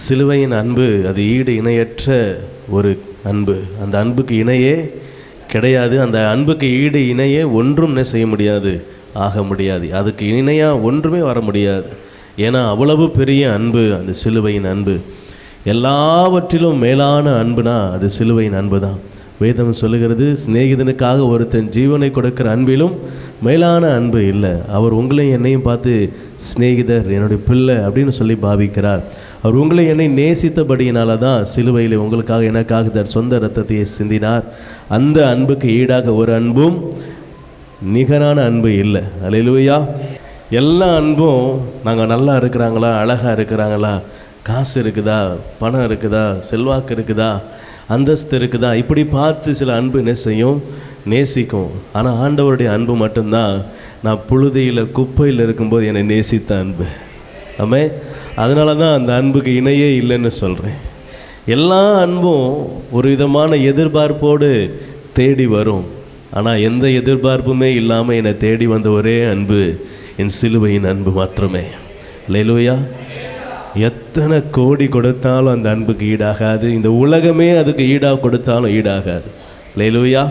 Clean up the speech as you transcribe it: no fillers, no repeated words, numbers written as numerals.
சிலுவையின் அன்பு அது ஈடு இணையற்ற ஒரு அன்பு. அந்த அன்புக்கு இணையே கிடையாது. அந்த அன்புக்கு ஈடு இணையே ஒன்றும் செய்ய முடியாது, ஆக முடியாது. அதுக்கு இணையாக ஒன்றுமே வர முடியாது. ஏன்னா அவ்வளவு பெரிய அன்பு அந்த சிலுவையின் அன்பு. எல்லாவற்றிலும் மேலான அன்புனா அது சிலுவையின் அன்பு தான். வேதம் சொல்லுகிறது, சிநேகிதனுக்காக ஒருத்தன் ஜீவனை கொடுக்கிற அன்பிலும் மேலான அன்பு இல்லை. அவர் உங்களையும் என்னையும் பார்த்து சிநேகிதர், என்னுடைய பிள்ளை அப்படின்னு சொல்லி பாவிக்கிறார். அவர் உங்களை என்னை நேசித்தபடியினால தான் சிலுவையில் உங்களுக்காக எனக்காக தன் சொந்த இரத்தத்தை சிந்தினார். அந்த அன்புக்கு ஈடாக ஒரு அன்பும் நிகரான அன்பு இல்லை. அல்லேலூயா. எல்லா அன்பும் நாங்கள் நல்லா இருக்கிறாங்களா, அழகாக இருக்கிறாங்களா, காசு இருக்குதா, பணம் இருக்குதா, செல்வாக்கு இருக்குதா, அந்தஸ்து இருக்குதா, இப்படி பார்த்து சில அன்பு என்ன செய்யும், நேசிக்கும். ஆனால் ஆண்டவருடைய அன்பு மட்டும்தான் நான் புழுதியில் குப்பையில் இருக்கும்போது என்னை நேசித்த அன்பு. ஆமே. அதனால தான் அந்த அன்புக்கு இணையே இல்லைன்னு சொல்கிறேன். எல்லா அன்பும் ஒரு விதமான எதிர்பார்ப்போடு தேடி வரும். ஆனால் எந்த எதிர்பார்ப்புமே இல்லாமல் என்னை தேடி வந்த ஒரே அன்பு என் சிலுவையின் அன்பு மாத்திரமே. அல்லேலூயா. எத்தனை கோடி கொடுத்தாலும் அந்த அன்புக்கு ஈடாகாது. இந்த உலகமே அதுக்கு ஈடாக கொடுத்தாலும் ஈடாகாது. அல்லேலூயா.